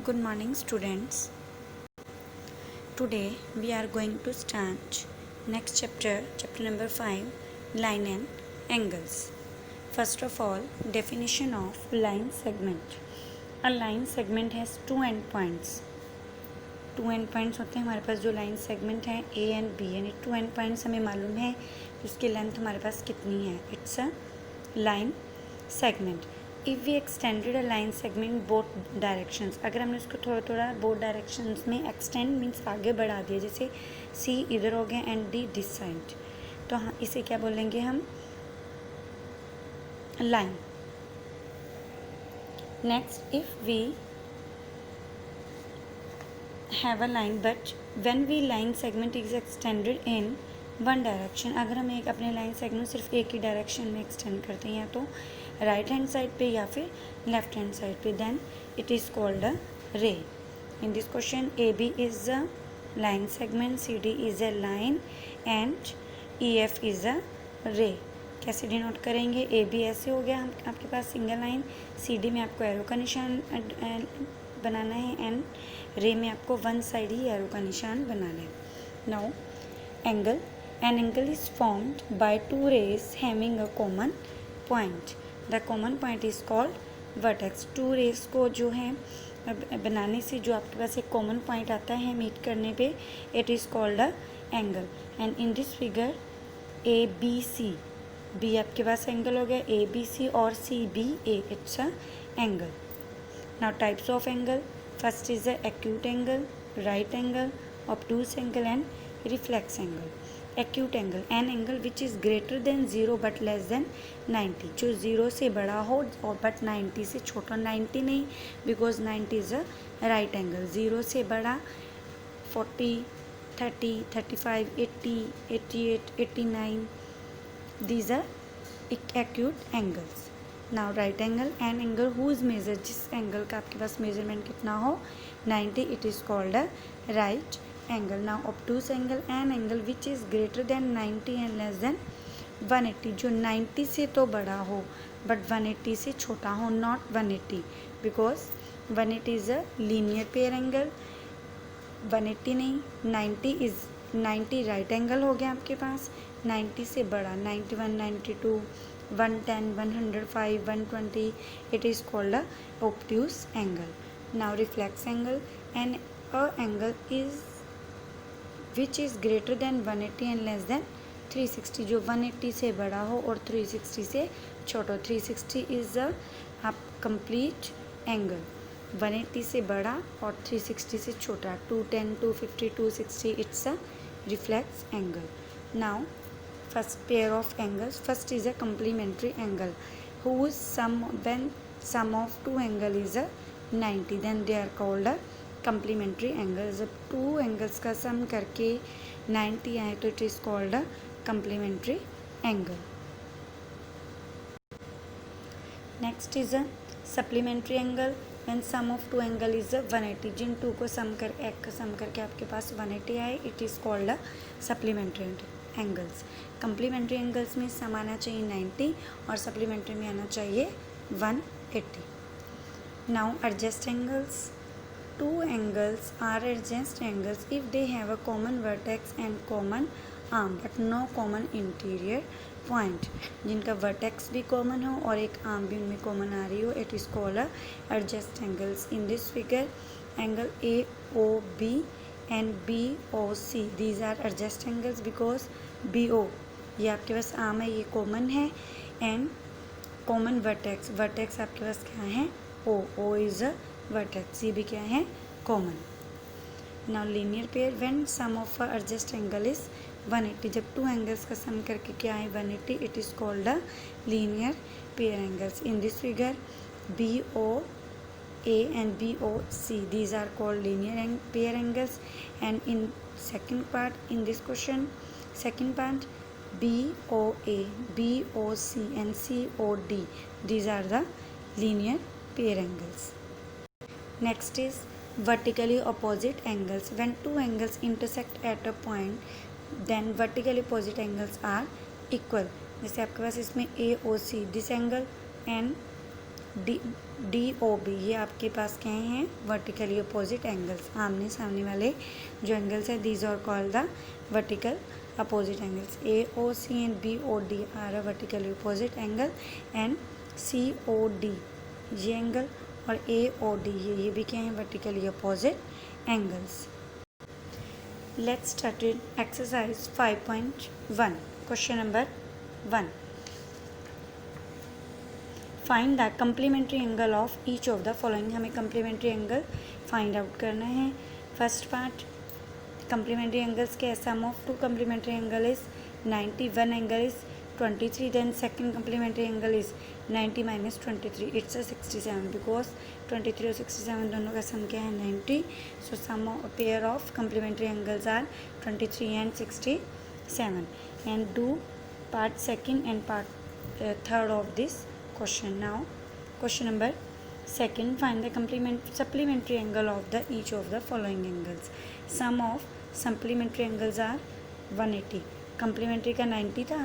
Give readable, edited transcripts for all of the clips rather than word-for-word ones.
Good morning, students. Today we are going to start next chapter, chapter number 5, line and angles. First of all, definition of line segment. A line segment has two endpoints. Two end points होते हैं हमारे पास जो line segment है A and B, यानी two end points हमें मालूम है उसकी लेंथ हमारे पास कितनी है. It's a line segment. If we extended a line segment both directions, अगर हमने उसको थोड़ा थोड़ा बोथ डायरेक्शंस में एक्सटेंड मीन्स आगे बढ़ा दिया, जैसे सी इधर हो गया एंड डी दिस साइड, तो हाँ इसे क्या बोलेंगे हम, line. Next, if we have a line but when we line segment is extended in one direction, अगर हम एक अपने लाइन सेगमेंट सिर्फ एक ही डायरेक्शन में एक्सटेंड करते हैं या तो राइट हैंड साइड पे या फिर लेफ्ट हैंड साइड पे, then it is called a ray. In this question A B is a line segment, C D is a line and E F is a ray. कैसे denote करेंगे, A B ऐसे हो गया हम आपके पास single line, C D में आपको arrow का निशान बनाना है एंड रे में आपको वन साइड ही एरो का निशान बनाना है. Now angle, an angle is formed by two rays having a common point. The common point is called vertex. Two rays को जो है बनाने से जो आपके पास एक कॉमन पॉइंट आता है मीट करने पे, it is called a angle. And in this figure A B C, B आपके पास एंगल हो गया, ए बी सी और C B A, it's a angle. Now types of angle. First is the acute angle, right angle, obtuse angle and reflex angle. Acute angle, an angle which is greater than 0 but less than 90. जो 0 से बड़ा हो और but 90 से छोटा. 90 नहीं, because 90 is a right angle. 0 से बड़ा 40, 30, 35, 80, 88, 89. These are acute angles. Now right angle, an angle whose measure, जिस एंगल का आपके पास मेजरमेंट कितना हो 90, it is called a right angle. Now obtuse angle, an angle which is greater than 90 and less than 180. जो 90 से तो बड़ा हो बट 180 से छोटा हो, not 180, because 180 is a linear pair angle. 180 नहीं, 90 राइट एंगल हो गया आपके पास. 90 से बड़ा 91, 92, 110, 105, 120, it is called a obtuse angle. Now reflex angle, and a angle is which is greater than 180 and less than 360. जो 180 से बड़ा हो और 360 से छोटा. 360 is a complete angle. 180 से बड़ा और 360 से छोटा. 210, 250, 260, it's a reflex angle. Now first pair of angles. First is a complementary angle whose sum, when sum of two angle is a 90, then they are called a complementary angle. जब two angles का sum करके 90 आए तो it is called a complementary angle. Next is a supplementary angle when sum of two angle is a 180. जिन two को sum कर एक का सम करके आपके पास 180 आए, it is called a supplementary angles. Complementary angles में सम आना चाहिए 90 और सप्लीमेंट्री में आना चाहिए 180. Now adjust angles. Two angles are adjust angles if they have a common vertex and common arm but no common interior point. जिनका vertex भी common हो और एक आर्म भी उनमें कॉमन आ रही हो, it is called a adjust angles. In this figure angle A O B and BOC, these are adjust angles because BO ये आपके पास आर्म है, ये कॉमन है एंड कॉमन वर्टेक्स. वर्टेक्स आपके पास क्या है, O इज़ अ वर्टेक्स, ये भी क्या है, common. Now linear pair, when sum of a adjust angle is 180. जब टू एंगल्स का सम करके क्या है 180, it is called a linear pair angles. In this figure BOA and BOC, these are called linear pair angles. And in second part, in this question, second part, BOA, BOC and COD, these are the linear pair angles. Next is vertically opposite angles. When two angles intersect at a point, then vertically opposite angles are equal. जैसे आपके पास इसमें AOC, this angle, and DOB, ये आपके पास क्या हैं, vertically opposite angles, आमने सामने वाले जो एंगल्स हैं, these are called the vertical opposite angles. AOC and BOD are a vertically opposite angle and COD ये एंगल और AOD ये भी क्या हैं, vertically opposite angles. Let's start with exercise 5.1. Question number 1. Find the complementary angle of each of the following. हमें complementary angle find out करना है. First part, complementary angles के sum of two complementary angle is 90. One angle is 23. Then second complementary angle is 90 minus 23. It's a 67 because 23 और 67 दोनों का सम क्या है, 90. So sum of pair of complementary angles are 23 and 67. And do part second and part third of this question. Now question number second, find the supplementary angle of the each of the following angles. Sum of supplementary angles are 180. Complementary का 90 था,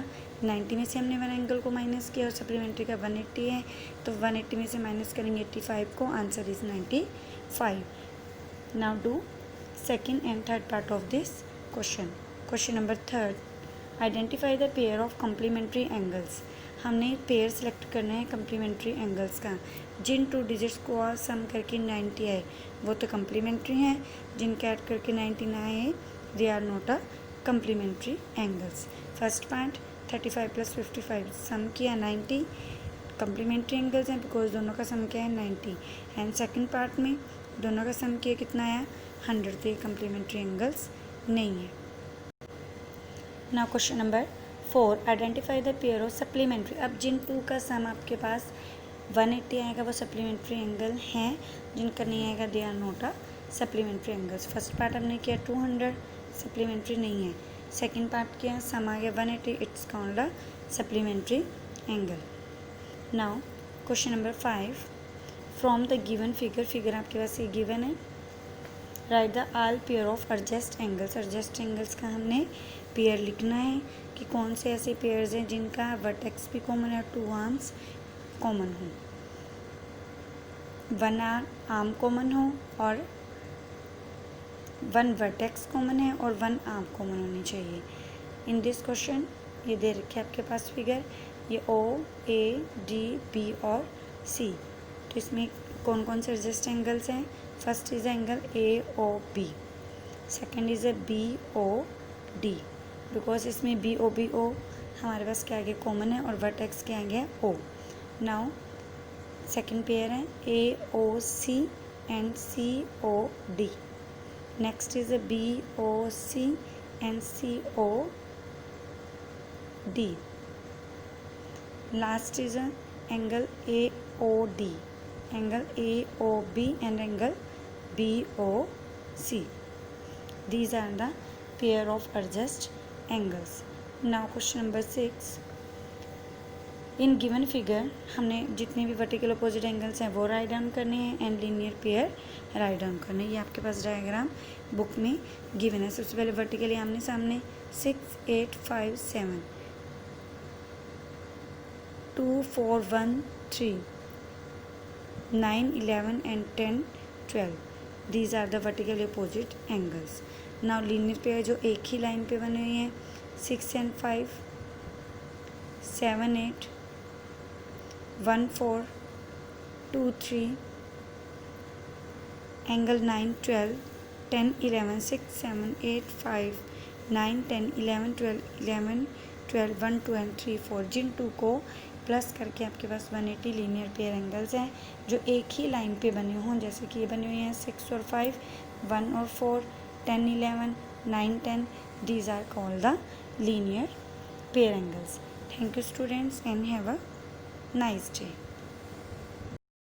90 में से हमने one angle को minus किया और supplementary का 180 है, तो 180 में से माइनस करेंगे 85 को, answer is 95. Now do second and third part of this question. Question number third, identify the pair of complementary angles. हमने पेयर सेलेक्ट करना है कम्प्लीमेंट्री एंगल्स का. जिन टू डिजिट्स को सम करके 90 आए वो तो कम्प्लीमेंट्री हैं, जिनके ऐड करके 90 ना आए they are not a complementary angles. First part 35 plus 55 sum किया 90, कम्प्लीमेंट्री एंगल्स हैं बिकॉज दोनों का सम क्या है 90. एंड सेकंड पार्ट में दोनों का सम किया कितना आया 100, तो ये कम्प्लीमेंट्री एंगल्स नहीं है. Now question number 4, identify the pair of supplementary. अब जिन टू का सम आपके पास 180 आएगा वो सप्लीमेंट्री एंगल हैं, जिनका नहीं आएगा they are not a supplementary angles. First part हमने किया 200, सप्लीमेंट्री नहीं है. सेकेंड पार्ट किया सम आ गया 180, it's called a supplementary angle. Now question number 5, from the given figure आपके पास ये गिवन है. Right the all pair of adjust angles. Adjust angles का हमने पेयर लिखना है कि कौन से ऐसे पेयर्स हैं जिनका वर्टेक्स भी कॉमन है, टू आर्म्स कॉमन हो, वन आर्म कॉमन हो और वन वर्टेक्स कॉमन है और वन आर्म कॉमन होनी चाहिए. इन दिस क्वेश्चन ये दे रखे आपके पास फिगर, ये OADB और C. तो इसमें कौन कौन से एडजस्ट एंगल्स हैं. First is angle AOB, second is BOD because इसमें BOBO हमारे पास क्या आगे कॉमन है और वर्टेक्स के आगे O. नाउ सेकंड पेयर है AOC and COD. Next is a BOC and COD. Last is a angle AOD, angle AOB and angle BOC. These are the pair of adjust angles. Now question number 6. In given figure हमने जितने भी vertical opposite angles हैं वो write down करने हैं and linear pair write down करने हैं. ये आपके पास डायग्राम बुक में गिवन है. सबसे पहले वर्टिकली आमने सामने 6, 8, 5, 7, 2, 4, 1, 3, 9, 11 and 10, 12. These are the vertically opposite angles. Now linear pair जो एक ही लाइन पे बने हुए हैं 6 and 5, 7, 8, 1, 4, 2, 3, angle 9, 12, 10, 11, 6, 7, 8, 5, 9, 10, 11, 12, 11, 12, 1, 2 and 3, 4. Jin two को प्लस करके आपके पास 180 लीनियर पेयर एंगल्स हैं जो एक ही लाइन पे बने हों, जैसे कि ये बने हुए हैं 6 और 5, 1 और 4, 10, 11, 9, 10. These are called the linear pair angles. Thank you students and have a nice day.